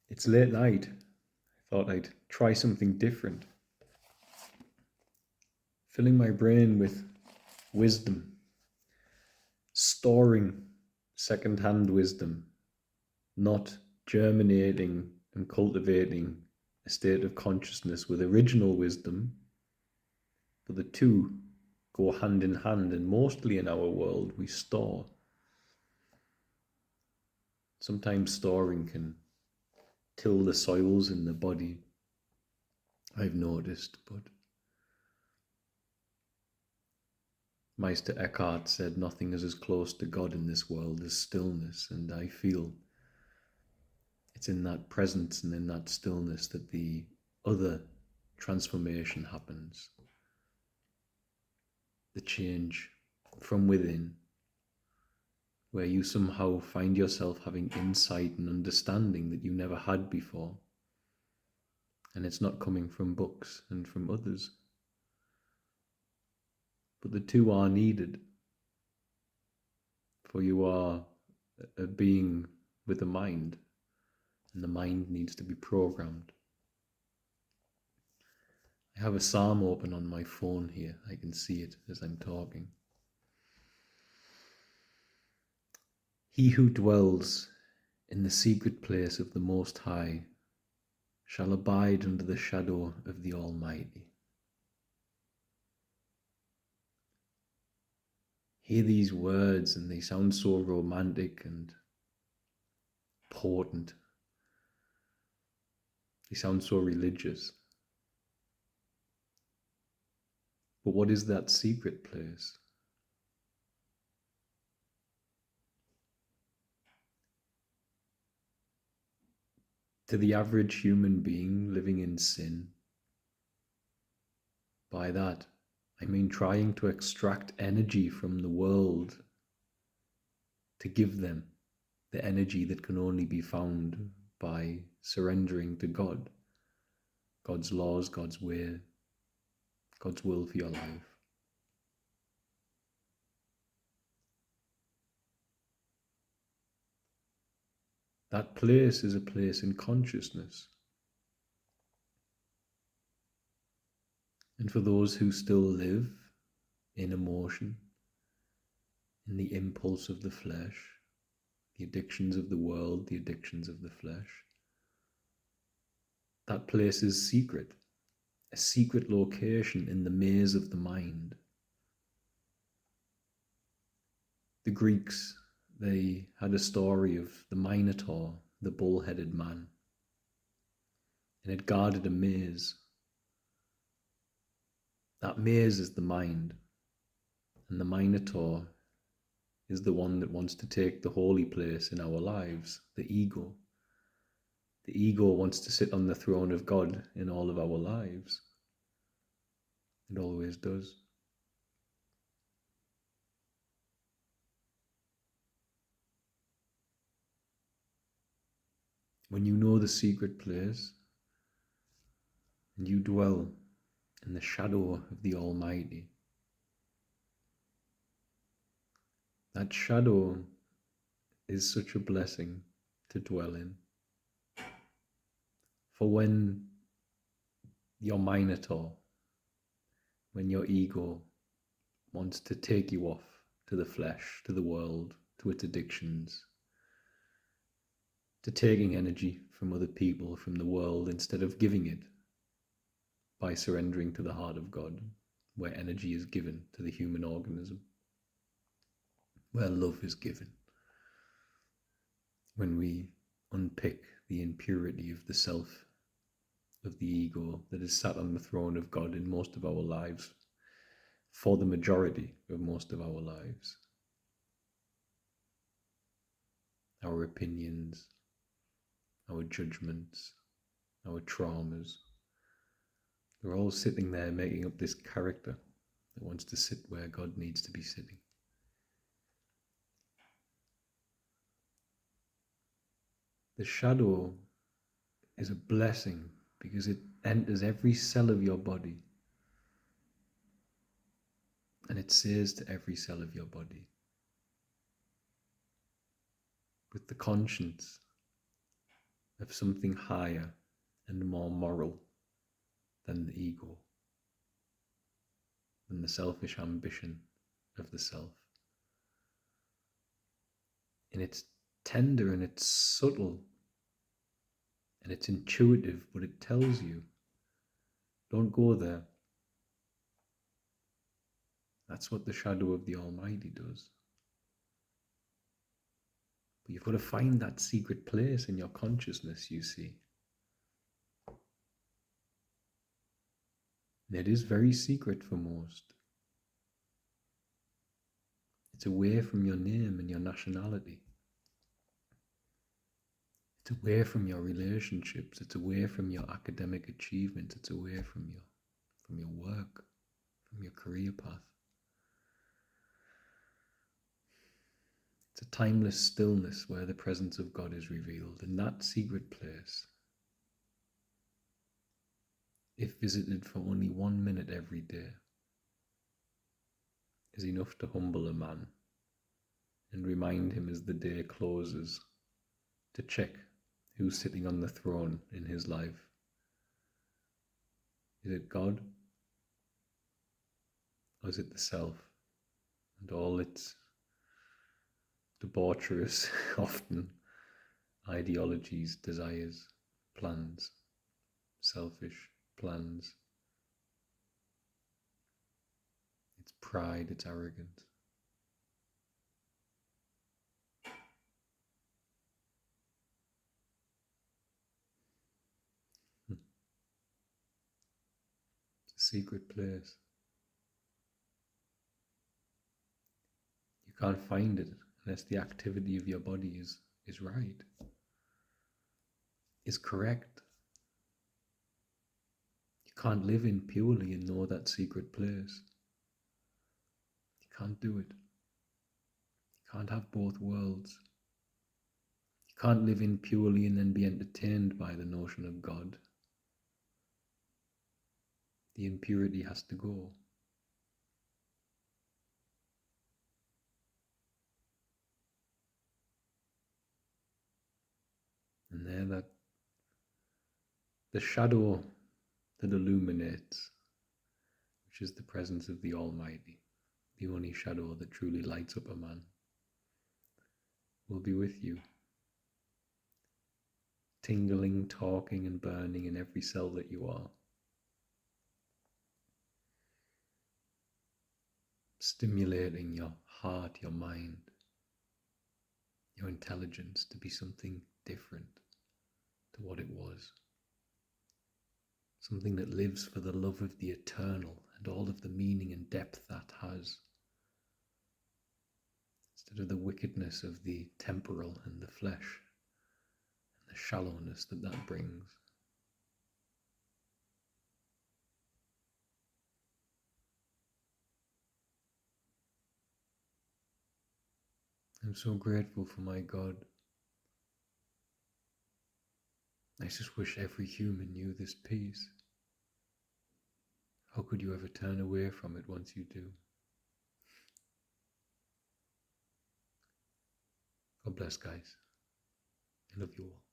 It's late night. I thought I'd try something different. Filling my brain with wisdom, storing second-hand wisdom, not germinating and cultivating a state of consciousness with original wisdom, but the two go hand in hand, and mostly in our world we store. Sometimes storing can till the soils in the body, I've noticed, but Meister Eckhart said nothing is as close to God in this world as stillness, and I feel it's in that presence and in that stillness that the other transformation happens. The change from within, where you somehow find yourself having insight and understanding that you never had before. And it's not coming from books and from others. But the two are needed, for you are a being with a mind, and the mind needs to be programmed. I have a psalm open on my phone here. I can see it as I'm talking. He who dwells in the secret place of the Most High shall abide under the shadow of the Almighty. Hear these words and they sound so romantic and potent. They sound so religious. But what is that secret place? To the average human being living in sin, by that I mean trying to extract energy from the world to give them the energy that can only be found by surrendering to God, God's laws, God's way, God's will for your life. That place is a place in consciousness. And for those who still live in emotion, in the impulse of the flesh, the addictions of the world, the addictions of the flesh, that place is secret, a secret location in the maze of the mind. The Greeks, they had a story of the Minotaur, the bull-headed man, and it guarded a maze. That maze is the mind, and the Minotaur is the one that wants to take the holy place in our lives, the ego. The ego wants to sit on the throne of God in all of our lives. It always does. When you know the secret place and you dwell in the shadow of the Almighty, that shadow is such a blessing to dwell in. For when your Minotaur, when your ego wants to take you off to the flesh, to the world, to its addictions, to taking energy from other people, from the world, instead of giving it by surrendering to the heart of God, where energy is given to the human organism, where love is given. When we unpick the impurity of the self, of the ego that is sat on the throne of God in most of our lives, for the majority of most of our lives. Our opinions, our judgments, our traumas, they're all sitting there making up this character that wants to sit where God needs to be sitting. The shadow is a blessing because it enters every cell of your body and it says to every cell of your body, with the conscience, of something higher and more moral than the ego, than the selfish ambition of the self. And it's tender and it's subtle and it's intuitive, but it tells you, don't go there. That's what the shadow of the Almighty does. But you've got to find that secret place in your consciousness, you see. And it is very secret for most. It's away from your name and your nationality. It's away from your relationships. It's away from your academic achievements. It's away from your work, from your career path. It's a timeless stillness where the presence of God is revealed. In that secret place, if visited for only 1 minute every day, is enough to humble a man and remind him as the day closes to check who's sitting on the throne in his life. Is it God? Or is it the self and all its debaucherous, often, ideologies, desires, plans, selfish plans, its pride, its arrogance? It's a secret place. You can't find it unless the activity of your body is right, is correct. You can't live in purely and know that secret place. You can't do it. You can't have both worlds. You can't live in purely and then be entertained by the notion of God. The impurity has to go. And there, that the shadow that illuminates, which is the presence of the Almighty, the only shadow that truly lights up a man, will be with you, tingling, talking, and burning in every cell that you are, stimulating your heart, your mind, your intelligence to be something different to what it was. Something that lives for the love of the eternal and all of the meaning and depth that has, instead of the wickedness of the temporal and the flesh and the shallowness that brings. I'm so grateful for my God. I just wish every human knew this peace. How could you ever turn away from it once you do? God bless, guys. I love you all.